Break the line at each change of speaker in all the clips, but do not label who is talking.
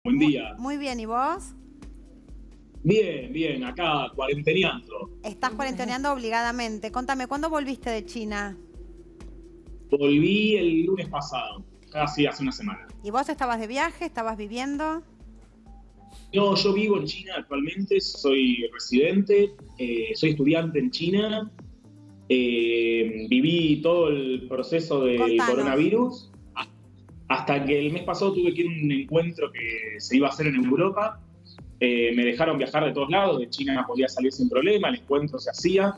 Buen día.
Muy bien, ¿y vos?
Bien, bien, acá cuarenteneando.
Estás cuarenteneando obligadamente. Contame, ¿cuándo volviste de China?
Volví el lunes pasado, casi hace una semana.
¿Y vos estabas de viaje? ¿Estabas viviendo?
No, yo vivo en China actualmente, soy residente, soy estudiante en China. Viví todo el proceso del
Contanos.
coronavirus hasta que el mes pasado tuve que ir a un encuentro que se iba a hacer en Europa. Me dejaron viajar de todos lados, de China podía salir sin problema, el encuentro se hacía.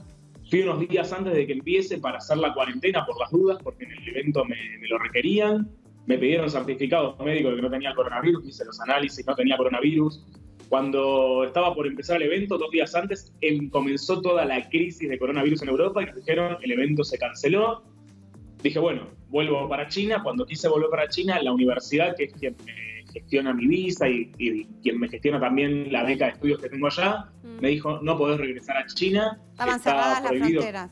Fui unos días antes de que empiece para hacer la cuarentena por las dudas, porque en el evento me lo requerían. Me pidieron certificados médicos de que no tenía coronavirus, hice los análisis, no tenía coronavirus. Cuando estaba por empezar el evento, 2 días antes, comenzó toda la crisis de coronavirus en Europa y nos dijeron el evento se canceló. Dije, bueno, vuelvo para China. Cuando quise volver para China, la universidad, que es quien me gestiona mi visa y quien me gestiona también la beca de estudios que tengo allá, me dijo, no podés regresar a China.
Estaban cerradas las fronteras.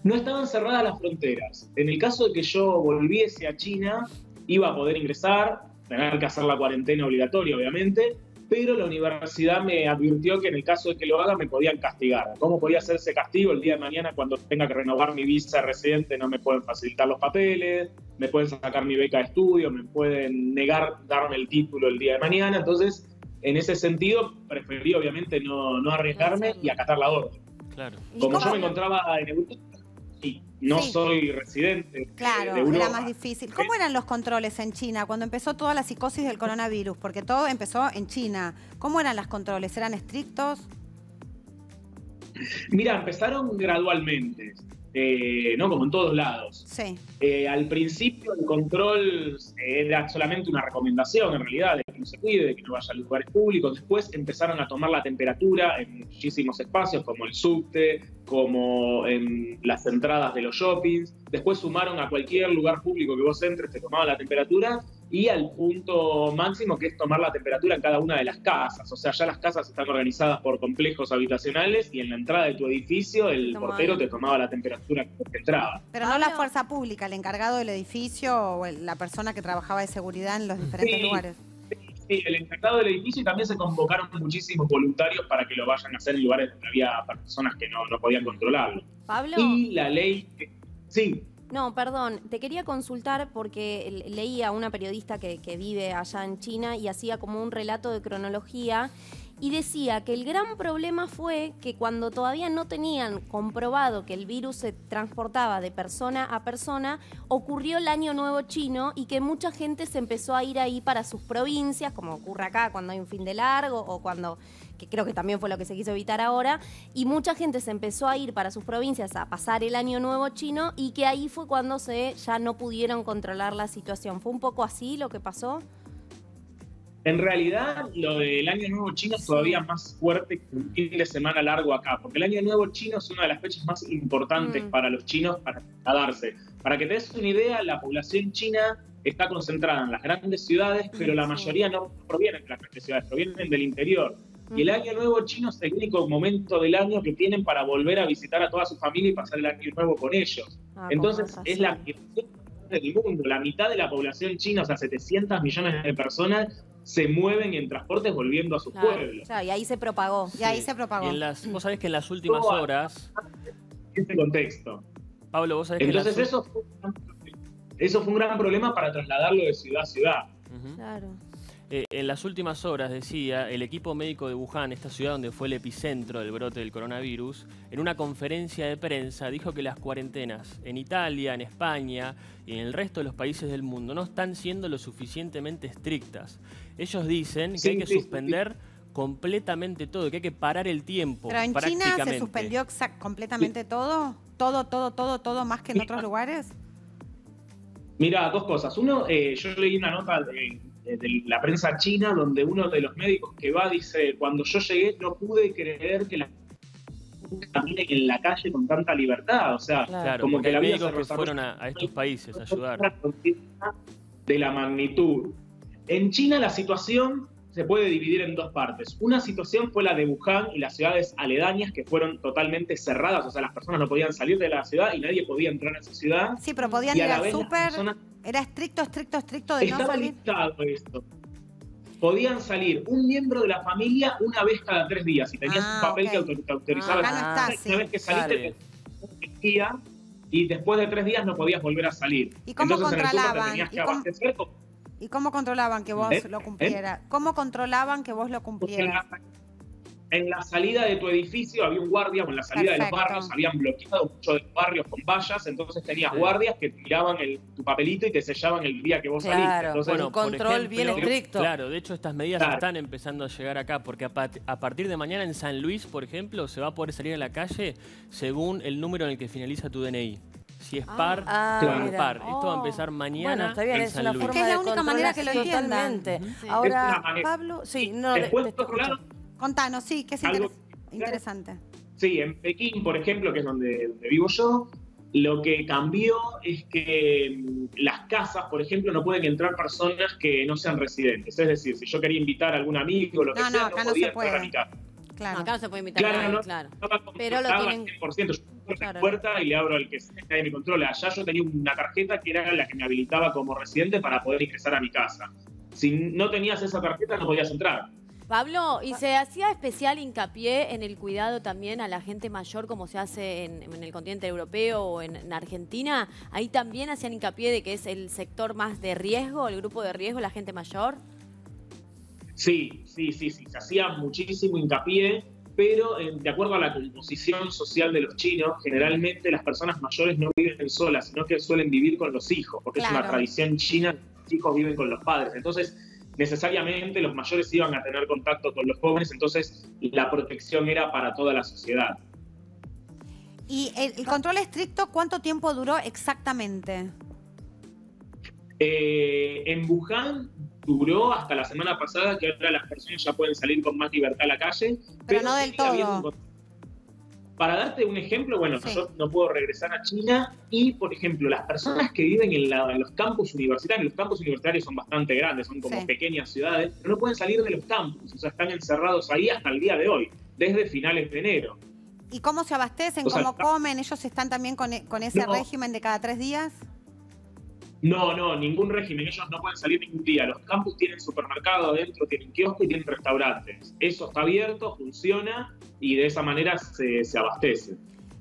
No estaban cerradas las fronteras. En el caso de que yo volviese a China, iba a poder ingresar, tener que hacer la cuarentena obligatoria, obviamente, pero la universidad me advirtió que en el caso de que lo haga me podían castigar. ¿Cómo podía hacer ese castigo? El día de mañana, cuando tenga que renovar mi visa residente, no me pueden facilitar los papeles, me pueden sacar mi beca de estudio, me pueden negar darme el título el día de mañana. Entonces, en ese sentido, preferí obviamente no arriesgarme y acatar la orden.
Claro.
Como yo me encontraba en Europa y no soy residente
Claro,
de Europa.
era más difícil. ¿Cómo eran los controles en China cuando empezó toda la psicosis del coronavirus? Porque todo empezó en China. ¿Cómo eran los controles? ¿Eran estrictos?
Mira, empezaron gradualmente, ¿no? Como en todos lados.
Sí.
Al principio el control era solamente una recomendación, en realidad, de que no se cuide, de que no vaya a lugares públicos. Después empezaron a tomar la temperatura en muchísimos espacios, como el subte, como en las entradas de los shoppings. Después sumaron a cualquier lugar público que vos entres, te tomaban la temperatura, y al punto máximo, que es tomar la temperatura en cada una de las casas. O sea, ya las casas están organizadas por complejos habitacionales y en la entrada de tu edificio el portero te tomaba la temperatura que entraba.
Pero no la fuerza pública, el encargado del edificio o la persona que trabajaba de seguridad en los diferentes lugares.
Sí, el encargado del edificio, y también se convocaron muchísimos voluntarios para que lo vayan a hacer en lugares donde había personas que no podían controlarlo.
Pablo.
Y la ley... Sí.
No, perdón, te quería consultar porque leía a una periodista que vive allá en China y hacía como un relato de cronología y decía que el gran problema fue que cuando todavía no tenían comprobado que el virus se transportaba de persona a persona, ocurrió el Año Nuevo Chino y que mucha gente se empezó a ir ahí para sus provincias, como ocurre acá cuando hay un fin de largo o cuando... que creo que también fue lo que se quiso evitar ahora, y mucha gente se empezó a ir para sus provincias a pasar el Año Nuevo Chino y que ahí fue cuando ya no pudieron controlar la situación. ¿Fue un poco así lo que pasó?
En realidad, lo del Año Nuevo Chino es todavía más fuerte que un fin de semana largo acá, porque el Año Nuevo Chino es una de las fechas más importantes para los chinos para trasladarse. Para que te des una idea, la población china está concentrada en las grandes ciudades, pero la mayoría no provienen de las grandes ciudades, provienen del interior. Y el Año Nuevo Chino es el único momento del año que tienen para volver a visitar a toda su familia y pasar el Año Nuevo con ellos. Entonces, es la migración del mundo. La mitad de la población china, o sea, 700 millones de personas, se mueven en transportes volviendo a sus pueblos.
Claro, y ahí se propagó.
Y ahí se propagó.
Vos sabés que en las últimas horas...
Ese contexto.
Pablo, vos sabés
Entonces,
que...
eso fue un gran problema para trasladarlo de ciudad a ciudad.
Claro.
En las últimas horas, decía, el equipo médico de Wuhan, esta ciudad donde fue el epicentro del brote del coronavirus, en una conferencia de prensa dijo que las cuarentenas en Italia, en España y en el resto de los países del mundo no están siendo lo suficientemente estrictas. Ellos dicen que hay que suspender completamente todo, que hay que parar el tiempo.
¿Pero en China se suspendió completamente todo? ¿Todo más que en otros lugares?
Mira, dos cosas. Uno, yo leí una nota de la prensa china donde uno de los médicos que va dice: cuando yo llegué no pude creer que la camine en la calle con tanta libertad. O sea, como que la vida
médicos que fueron a estos países a ayudar.
De la magnitud. En China la situación se puede dividir en dos partes. Una situación fue la de Wuhan y las ciudades aledañas, que fueron totalmente cerradas. O sea, las personas no podían salir de la ciudad y nadie podía entrar a esa ciudad.
Sí, pero podían ir al súper. Era estricto de no salir.
Estaba listado esto. podían salir un miembro de la familia una vez cada 3 días. Y tenías un papel que te autorizaba.
Acá no está así.
Una vez que saliste, te y después de 3 días no podías volver a salir.
¿Y cómo
Entonces, en el turno te
controlaban?
tenías que abastecer.
¿Y cómo controlaban que vos lo cumplieras? ¿Cómo controlaban que vos lo cumplieras?
En la salida de tu edificio había un guardia, o en la salida de los barrios habían bloqueado muchos de los barrios con vallas, entonces tenías guardias que miraban tu papelito y te sellaban el día que vos saliste. Entonces,
un control bien estricto.
Claro, de hecho estas medidas están empezando a llegar acá, porque a partir de mañana en San Luis, por ejemplo, se va a poder salir a la calle según el número en el que finaliza tu DNI. Si es par o impar. Esto va a empezar mañana.
Bueno, está bien,
en
es
San
una
Luis.
forma
Es la
de
única manera que lo entiendan.
Totalmente. Ahora, Pablo,
después, claro,
Contanos, sí, que es interesante.
Sí, en Pekín, por ejemplo, que es donde vivo yo, lo que cambió es que las casas, por ejemplo, no pueden entrar personas que no sean residentes. Es decir, si yo quería invitar a algún amigo o lo que sea,
acá
no podía
no se
entrar a mi casa.
Claro.
No, acá no se puede invitar a nadie, claro. Pero lo tienen...
100%. Yo abro la puerta y le abro al que nadie me controla. Allá yo tenía una tarjeta que era la que me habilitaba como residente para poder ingresar a mi casa. Si no tenías esa tarjeta, no podías entrar.
Pablo, ¿y se hacía especial hincapié en el cuidado también a la gente mayor como se hace en el continente europeo o en Argentina? ¿Ahí también hacían hincapié de que es el sector más de riesgo, el grupo de riesgo, la gente mayor?
Sí, se hacía muchísimo hincapié, pero de acuerdo a la composición social de los chinos, generalmente las personas mayores no viven solas, sino que suelen vivir con los hijos, porque es una tradición china, los hijos viven con los padres. Entonces, necesariamente los mayores iban a tener contacto con los jóvenes, entonces la protección era para toda la sociedad.
¿Y el control estricto cuánto tiempo duró exactamente?
En Wuhan duró hasta la semana pasada, que ahora las personas ya pueden salir con más libertad a la calle.
Pero no del todo.
Para darte un ejemplo, bueno, yo no puedo regresar a China y, por ejemplo, las personas que viven en los campus universitarios, los campus universitarios son bastante grandes, son como pequeñas ciudades, pero no pueden salir de los campus, o sea, están encerrados ahí hasta el día de hoy, desde finales de enero.
¿Y cómo se abastecen? ¿Cómo comen? ¿Ellos están también con ese régimen de cada 3 días?
No, ningún régimen. Ellos no pueden salir ningún día. Los campus tienen supermercado adentro, tienen kiosco y tienen restaurantes. Eso está abierto, funciona y de esa manera se abastece.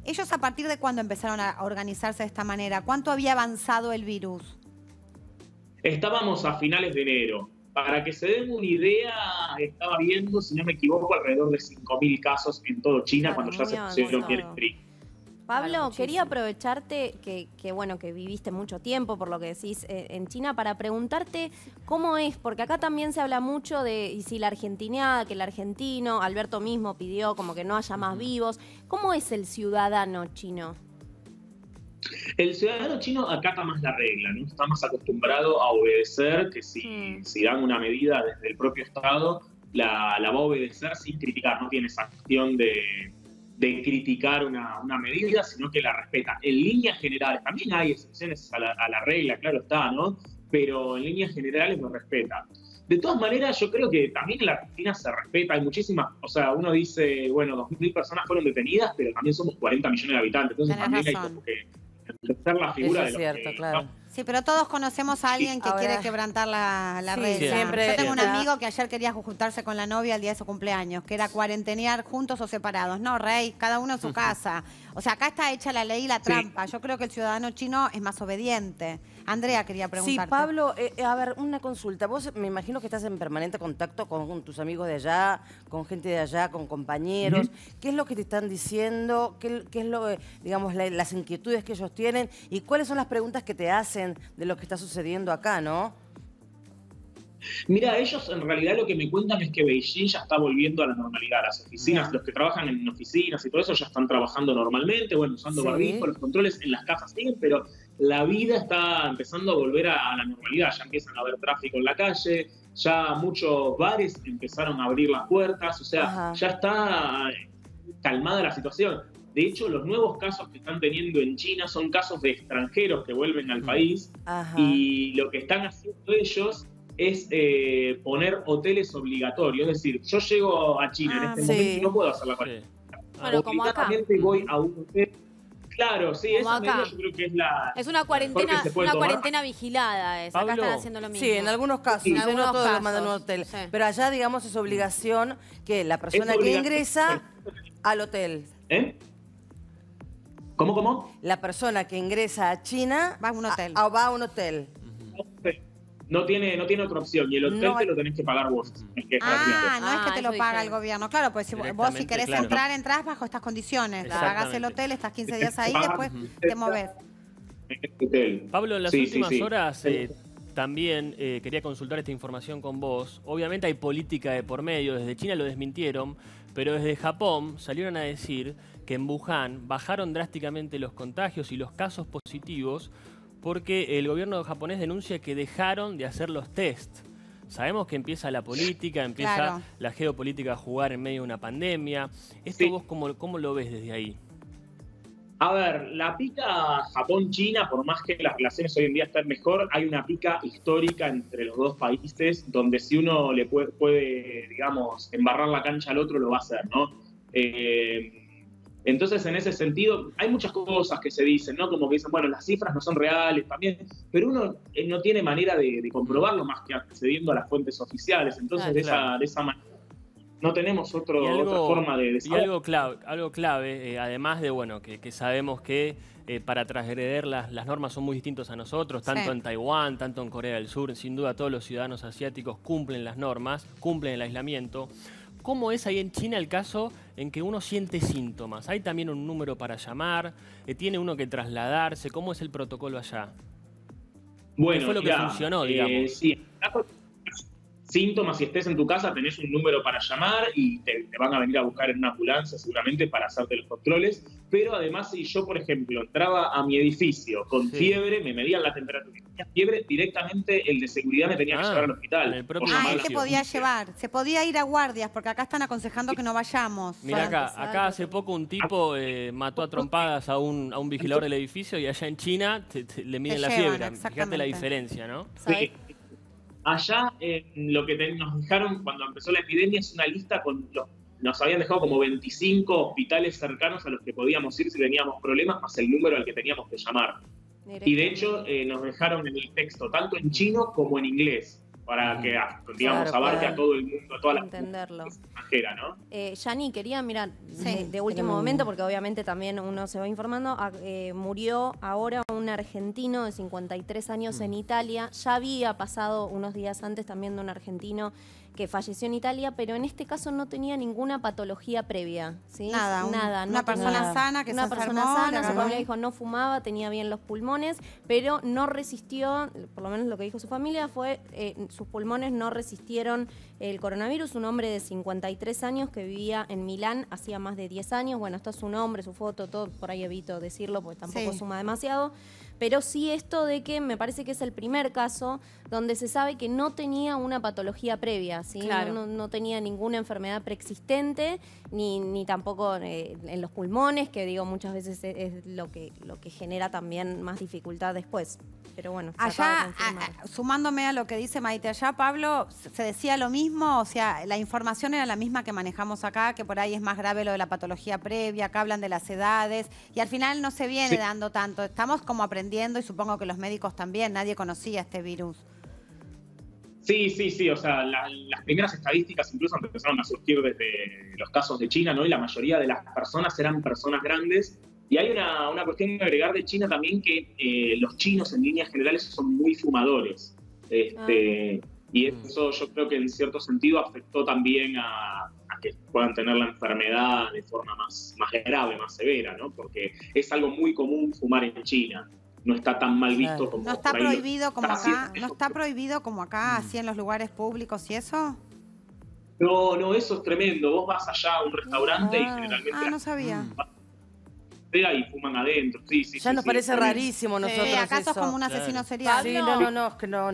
¿Ellos a partir de cuándo empezaron a organizarse de esta manera? ¿Cuánto había avanzado el virus?
Estábamos a finales de enero. Para que se den una idea, estaba viendo, si no me equivoco, alrededor de 5.000 casos en todo China cuando ya se pusieron bien estrictos.
Pablo, quería aprovecharte que viviste mucho tiempo, por lo que decís, en China, para preguntarte cómo es, porque acá también se habla mucho de y si la argentinada, que el argentino, Alberto mismo pidió como que no haya más vivos. ¿Cómo es el ciudadano chino?
El ciudadano chino acata más la regla, ¿no? Está más acostumbrado a obedecer, que si dan una medida desde el propio Estado, la va a obedecer sin criticar, no tiene esa acción de criticar una medida, sino que la respeta. En líneas generales, también hay excepciones a la regla, claro está, ¿no? Pero en líneas generales lo respeta. De todas maneras, yo creo que también en la Argentina se respeta, hay muchísimas, o sea, uno dice, bueno, 2.000 personas fueron detenidas, pero también somos 40 millones de habitantes, entonces también hay como que ser la figura de los
cierto, claro.
¿no?
Sí, pero todos conocemos a alguien que quiere quebrantar la regla.
Siempre,
yo tengo un amigo que ayer quería juntarse con la novia el día de su cumpleaños, que era cuarentenear juntos o separados. No, Rey, cada uno en su casa. O sea, acá está hecha la ley y la trampa. Yo creo que el ciudadano chino es más obediente. Andrea quería preguntarte.
Sí, Pablo, a ver, una consulta. Vos me imagino que estás en permanente contacto con tus amigos de allá, con gente de allá, con compañeros. ¿Qué es lo que te están diciendo? ¿Qué es lo, digamos, las inquietudes que ellos tienen? ¿Y cuáles son las preguntas que te hacen de lo que está sucediendo acá, no?
Mira, ellos en realidad lo que me cuentan es que Beijing ya está volviendo a la normalidad. Las oficinas, los que trabajan en oficinas y todo eso ya están trabajando normalmente, bueno, usando barbijo, los controles en las casas siguen, pero la vida está empezando a volver a la normalidad. Ya empiezan a haber tráfico en la calle, ya muchos bares empezaron a abrir las puertas, o sea, ya está calmada la situación. De hecho, los nuevos casos que están teniendo en China son casos de extranjeros que vuelven al país y lo que están haciendo ellos es poner hoteles obligatorios. Es decir, yo llego a China en este momento y no puedo hacer la cuarentena.
Bueno, como acá.
Voy a un hotel. Claro, sí,
Como
esa
acá.
medida yo creo que es la
Es una
mejor que
cuarentena,
se puede
una
tomar.
cuarentena vigilada. Acá
Pablo.
están haciendo lo mismo.
Sí, en algunos casos,
Sí.
En
no
algunos
todos lo mandan a un
casos,
hotel.
sí.
Pero allá, digamos, es obligación que la persona
Es
que
obligación.
ingresa al hotel.
¿Eh? ¿Cómo?
La persona que ingresa a China
Va a un hotel.
va a un hotel.
No tiene otra opción. Y el hotel
No
te
hay-
lo tenés que pagar vos. Es que es
Ah,
prácticamente.
no es que te lo
eso
paga el
dijeron.
gobierno. Claro, pues si vos si
Directamente,
querés
claro.
entrar, entrás bajo estas condiciones. Te pagas el
Exactamente.
hotel, estás 15 días ahí,
Pagas
después
el
te movés.
En este hotel.
Pablo, en las
Sí,
últimas
sí.
horas también quería consultar esta información con vos. Obviamente hay política de por medio, desde China lo desmintieron, pero desde Japón salieron a decir que en Wuhan bajaron drásticamente los contagios y los casos positivos porque el gobierno japonés denuncia que dejaron de hacer los test. Sabemos que empieza la política, empieza
Claro.
la geopolítica a jugar en medio de una pandemia. ¿Esto
Sí.
vos cómo lo ves desde ahí?
A ver, la pica Japón-China, por más que las relaciones hoy en día estén mejor, hay una pica histórica entre los dos países donde si uno le puede, digamos, embarrar la cancha al otro, lo va a hacer, ¿no? Entonces, en ese sentido, hay muchas cosas que se dicen, ¿no? Como que dicen, bueno, las cifras no son reales también, pero uno no tiene manera de comprobarlo más que accediendo a las fuentes oficiales. Entonces,
Claro.
de esa manera, no tenemos
Y
otra forma de
y
saber.
algo clave, además de bueno que sabemos que para transgreder las normas son muy distintos a nosotros, tanto
Sí.
en Taiwán, tanto en Corea del Sur, sin duda todos los ciudadanos asiáticos cumplen las normas, cumplen el aislamiento. ¿Cómo es ahí en China el caso en que uno siente síntomas? ¿Hay también un número para llamar? ¿Tiene uno que trasladarse? ¿Cómo es el protocolo allá?
Bueno,
¿Qué fue lo que
mirá,
funcionó, digamos?
Sí, síntomas, si estés en tu casa, tenés un número para llamar y te van a venir a buscar en una ambulancia seguramente para hacerte los controles. Pero además, si yo, por ejemplo, entraba a mi edificio con
Sí.
fiebre, me medían la temperatura y tenía fiebre, directamente el de seguridad me tenía que llevar al hospital.
en el propio
O
Ah,
llamar a
él
la
te
edificio.
podía
ambulancia.
llevar. Se podía ir a guardias, porque acá están aconsejando que no vayamos.
Mirá
Para
acá,
empezar,
acá hace poco un tipo mató a trompadas a un vigilador del edificio y allá en China le miden la
llevan,
fiebre. Fíjate
exactamente.
la diferencia, ¿no?
¿Sabés?
Sí. Allá lo que nos dejaron cuando empezó la epidemia es una lista con nos habían dejado como 25 hospitales cercanos a los que podíamos ir si teníamos problemas, más el número al que teníamos que llamar. Y de hecho nos dejaron en el texto, tanto en chino como en inglés, para que, digamos,
Claro,
abarque
claro.
a todo el mundo, a toda la
Entenderlo.
extranjera, ¿no?
Yani, quería, mira,
Sí,
de último
tenemos-
momento, porque obviamente también uno se va informando, murió ahora un argentino de 53 años en Italia. Ya había pasado unos días antes también de un argentino que falleció en Italia, pero en este caso no tenía ninguna patología previa, ¿sí?
Nada,
nada.
una
no
persona
tenía-
sana que
una
se
persona
enfermó, le
sana, su
agarró.
familia dijo no fumaba, tenía bien los pulmones, pero no resistió, por lo menos lo que dijo su familia fue, sus pulmones no resistieron el coronavirus. Un hombre de 53 años que vivía en Milán hacía más de 10 años. Bueno, está su nombre, su foto, todo, por ahí evito decirlo porque tampoco
Sí.
suma demasiado. Pero sí esto de que me parece que es el primer caso donde se sabe que no tenía una patología previa, ¿sí?
Claro.
No tenía ninguna enfermedad preexistente, ni tampoco en los pulmones, que digo muchas veces es lo que genera también más dificultad después. Pero bueno, se acaba de
Allá,
confirmar.
sumándome a lo que dice Maite, allá, Pablo, se decía lo mismo, o sea, la información era la misma que manejamos acá, que por ahí es más grave lo de la patología previa, acá hablan de las edades, y al final no se viene
Sí.
dando tanto. Estamos como aprendiendo, y supongo que los médicos también, nadie conocía este virus.
Sí, o sea, las primeras estadísticas incluso empezaron a surgir desde los casos de China, ¿no? Y la mayoría de las personas eran personas grandes. Y hay una cuestión que agregar de China también, que los chinos en líneas generales son muy fumadores. Y eso yo creo que en cierto sentido afectó también a que puedan tener la enfermedad de forma más grave, más severa, ¿no? Porque es algo muy común fumar en China. No está tan mal visto
Claro.
como
¿No está
por ahí lo
prohibido como
está
acá?
haciendo.
¿No está prohibido como acá, así en los lugares públicos y eso?
No, eso es tremendo. Vos vas allá a un restaurante y
Ah.
generalmente
Ah, no sabía.
y fuman adentro. Sí,
Ya nos parece
tremendo.
rarísimo nosotros
Sí, acá sos
eso.
como un asesino serial.
Sí, no, es que no,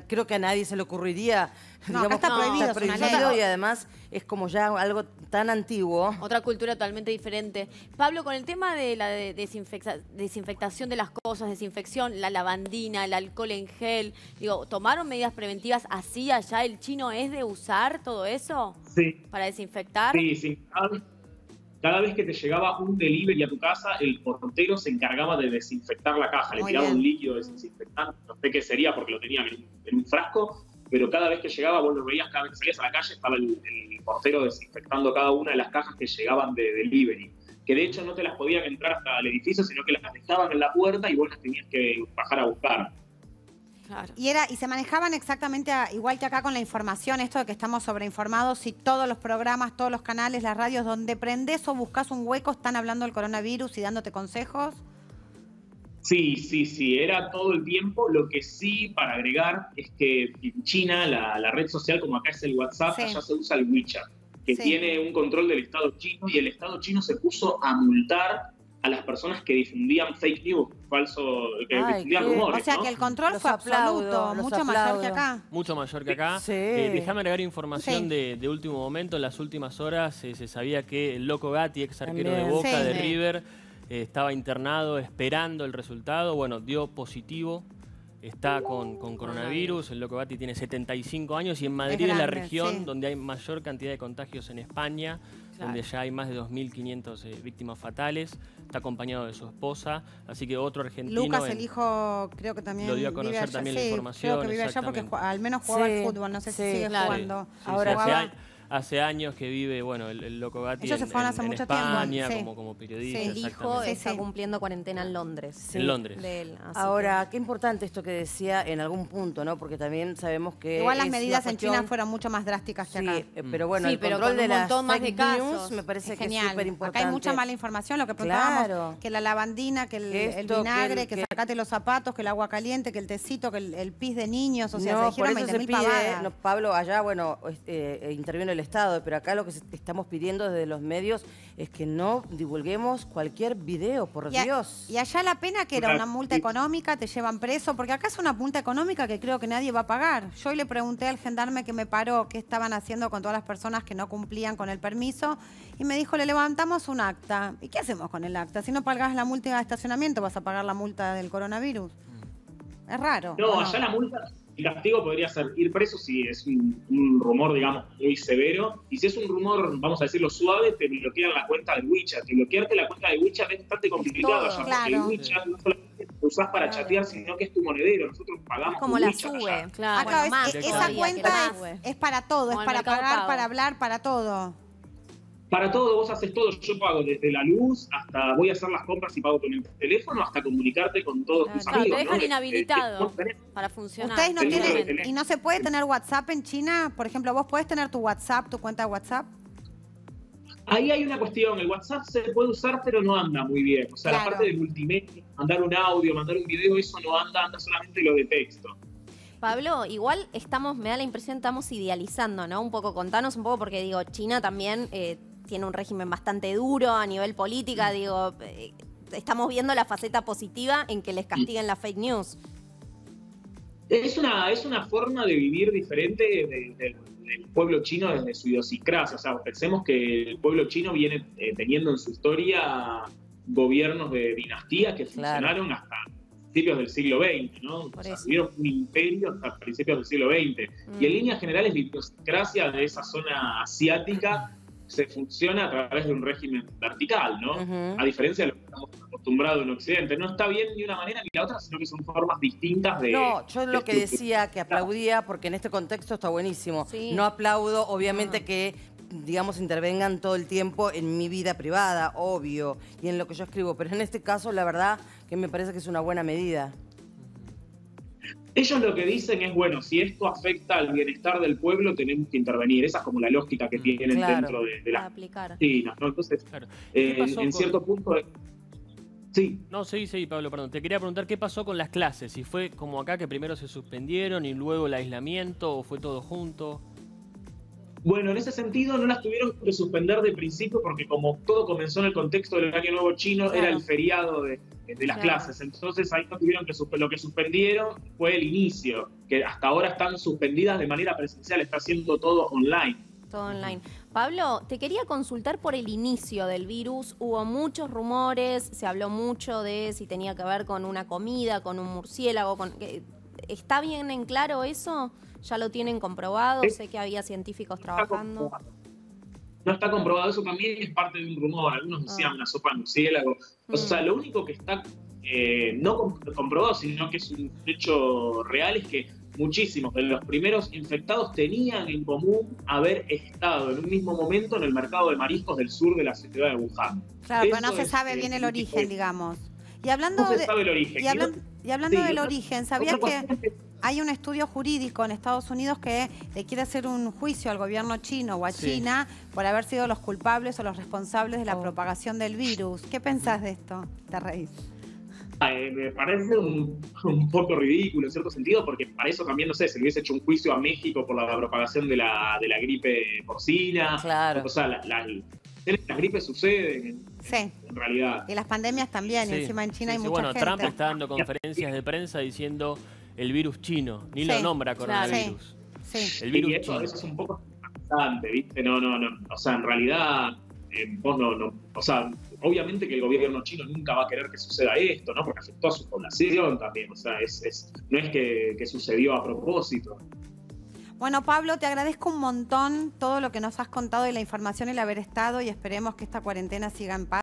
creo que a nadie se le ocurriría.
No, acá está prohibido,
está
es una
prohibido
ley.
y además es como ya algo tan antiguo.
Otra cultura totalmente diferente. Pablo, con el tema de la desinfectación de las cosas, desinfección, la lavandina, el alcohol en gel, digo, ¿tomaron medidas preventivas así allá? ¿El chino es de usar todo eso
Sí,
para desinfectar?
sí. cada vez que te llegaba un delivery a tu casa, el portero se encargaba de desinfectar la caja, le
Muy
tiraba
bien.
un líquido desinfectante, no sé qué sería porque lo tenían en un frasco, pero cada vez que llegaba, vos lo veías, cada vez que salías a la calle, estaba el portero desinfectando cada una de las cajas que llegaban de delivery. Que de hecho no te las podían entrar hasta el edificio, sino que las dejaban en la puerta y vos las tenías que bajar a buscar.
Claro.
Y se manejaban exactamente igual que acá con la información, esto de que estamos sobreinformados y todos los programas, todos los canales, las radios, donde prendés o buscas un hueco, están hablando del coronavirus y dándote consejos.
Sí, era todo el tiempo. Lo que sí, para agregar, es que en China la red social, como acá es el WhatsApp,
Sí.
allá se usa el WeChat, que
Sí.
tiene un control del Estado chino, y el Estado chino se puso a multar a las personas que difundían fake news, que
Ay,
difundían
qué-
rumores,
O sea
¿no?
que el control
Los
fue
aplaudo,
absoluto,
los
mucho mayor
aplaudo.
que acá.
Mucho mayor que acá.
Sí.
Déjame agregar información
Sí.
de último momento. En las últimas horas se sabía que el Loco Gatti, ex arquero de
También.
Boca,
Sí.
de
Sí.
River, estaba internado esperando el resultado. Bueno, dio positivo. Está con coronavirus. El Loco Gatti tiene 75 años y en Madrid es la
grande,
región
sí.
donde hay mayor cantidad de contagios en España,
Claro.
donde ya hay más de 2.500 víctimas fatales. Está acompañado de su esposa, así que otro argentino.
Lucas, el hijo, creo que también
Lo dio a
vive
conocer
allá.
también la
Sí,
información,
creo que vive allá porque
exactamente.
al menos jugaba
Sí,
al fútbol, no sé
sí.
si sigue
Claro.
jugando.
Ahora
Jugaba-
hace años que vive, bueno, el Loco Gatti
Ellos se fueron hace mucho tiempo,
España,
sí.
como periodista.
Sí.
El hijo
exactamente.
Sí,
está
sí.
cumpliendo cuarentena en Londres.
Sí.
En Londres.
De él, así
Ahora, qué importante esto que decía en algún punto, ¿no? Porque también sabemos que
Igual las
es
medidas
una
en China
cuestión-
fueron mucho más drásticas que
Sí,
acá.
pero bueno,
Sí,
el
pero
control
con
de
un
las
montón más
fake
de
news
casos.
me parece
Es
que es
genial.
súper importante.
Acá hay mucha mala información, lo que preguntábamos,
Claro.
que la lavandina, que el
Esto,
vinagre,
que
que sacate los zapatos, que el agua caliente, que el tecito, que el pis de niños, o sea, se
No, por
dijeron
eso se
20.000
pide,
pavadas.
no, Pablo, allá, bueno, interviene el Estado, pero acá lo que estamos pidiendo desde los medios es que no divulguemos cualquier video, por Dios.
Y allá la pena que era
Claro.
una multa económica, te llevan preso, porque acá es una multa económica que creo que nadie va a pagar. Yo hoy le pregunté al gendarme que me paró qué estaban haciendo con todas las personas que no cumplían con el permiso y me dijo, le levantamos un acta. ¿Y qué hacemos con el acta? Si no pagas la multa de estacionamiento, vas a pagar la multa del coronavirus. Es raro.
No,
¿o
allá la multa, el castigo podría ser ir preso si es un rumor, digamos, muy severo. Y si es un rumor, vamos a decirlo, suave, te bloquean la cuenta de WeChat. Y bloquearte la cuenta de WeChat es bastante complicado
todo,
allá,
claro.
porque el WeChat no solamente lo usás para chatear, sino que es tu monedero. Nosotros pagamos
como
por
la
WeChat
sube.
allá.
Claro.
Ah, claro,
más
esa
todavía,
cuenta
que la
es,
sube.
es para todo,
Como
es
el
para
Mercado
pagar,
Pago.
para hablar, para todo.
Para todo, vos haces todo. Yo pago desde la luz hasta voy a hacer las compras y pago con el teléfono, hasta comunicarte con todos tus
Claro,
amigos.
te dejan
¿no?
inhabilitado
Vos tenés-
para funcionar.
¿Ustedes no
El número de
tienen,
teléfono.
y no se puede tener WhatsApp en China? Por ejemplo, ¿vos podés tener tu WhatsApp, tu cuenta de WhatsApp?
Ahí hay una cuestión, el WhatsApp se puede usar pero no anda muy bien. O sea,
Claro.
la parte de multimedia, mandar un audio, mandar un video, eso no anda, anda solamente lo de texto.
Pablo, igual me da la impresión que estamos idealizando, ¿no? Un poco, contanos un poco, porque digo, China también tiene un régimen bastante duro a nivel política, digo, estamos viendo la faceta positiva en que les castiguen las fake news.
Es una forma de vivir diferente del pueblo chino desde su idiosincrasia. O sea, pensemos que el pueblo chino viene teniendo en su historia gobiernos de dinastía que
Claro.
funcionaron hasta principios del siglo XX, ¿no?
Por
O sea,
eso.
vivieron un imperio hasta principios del siglo XX. Y en líneas generales, la idiosincrasia de esa zona asiática se funciona a través de un régimen vertical, ¿no?
Ujú.
A diferencia de lo que estamos acostumbrados en Occidente. No está bien ni una manera ni la otra, sino que son formas distintas de...
No, yo lo que
de-
decía, que aplaudía, porque en este contexto está buenísimo.
Sí.
No aplaudo, obviamente, que, digamos, intervengan todo el tiempo en mi vida privada, obvio, y en lo que yo escribo. Pero en este caso, la verdad, que me parece que es una buena medida.
Ellos lo que dicen es, bueno, si esto afecta al bienestar del pueblo, tenemos que intervenir. Esa es como la lógica que tienen
Claro.
dentro de
Para
las
aplicar.
chinas, ¿no? Entonces,
Claro. ¿Qué pasó
en
con-
cierto punto... Sí,
No, sí, Pablo, perdón. Te quería preguntar qué pasó con las clases. Si fue como acá que primero se suspendieron y luego el aislamiento o fue todo junto.
bueno, en ese sentido no las tuvieron que suspender de principio porque como todo comenzó en el contexto del Año Nuevo Chino,
Claro.
era el feriado de las
Claro.
clases. Entonces ahí no tuvieron que lo que suspendieron fue el inicio, que hasta ahora están suspendidas de manera presencial, está haciendo todo online.
Todo online. Pablo, te quería consultar por el inicio del virus. Hubo muchos rumores, se habló mucho de si tenía que ver con una comida, con un murciélago. ¿Está bien en claro eso? ¿Ya lo tienen comprobado?
Sí.
Sé que había científicos
Está
trabajando.
comprobado. No está comprobado, eso también es parte de un rumor. Algunos decían una sopa de murciélago. O sea, lo único que está no comprobado, sino que es un hecho real, es que muchísimos de los primeros infectados tenían en común haber estado en un mismo momento en el mercado de mariscos del sur de la ciudad de Wuhan.
Claro, pero no
Eso
se
es,
sabe bien el origen, digamos. Y hablando
no se
de,
sabe el origen.
y hablando
Sí,
del
otra-
origen, ¿sabías
otra
que
cuestión
hay un estudio jurídico en Estados Unidos que le quiere hacer un juicio al gobierno chino o a
Sí.
China por haber sido los culpables o los responsables de la propagación del virus? ¿Qué pensás de esto? Te reís.
Me parece un poco ridículo en cierto sentido, porque para eso también, no sé, se le hubiese hecho un juicio a México por la propagación de la gripe porcina.
Claro.
O sea, las gripes suceden
Sí.
en realidad.
Y las pandemias también, y
Sí,
encima en China
sí,
hay
sí,
mucha
bueno,
gente.
Trump está dando conferencias de prensa diciendo el virus chino, ni
Sí,
lo nombra
claro.
coronavirus.
Sí.
El virus
Y eso
chino.
a veces es un poco bastante, ¿viste? No. O sea, en realidad, vos no. O sea, obviamente que el gobierno chino nunca va a querer que suceda esto, ¿no? Porque afectó a su población también. O sea, no es que sucedió a propósito.
Bueno, Pablo, te agradezco un montón todo lo que nos has contado y la información, el haber estado, y esperemos que esta cuarentena siga en paz.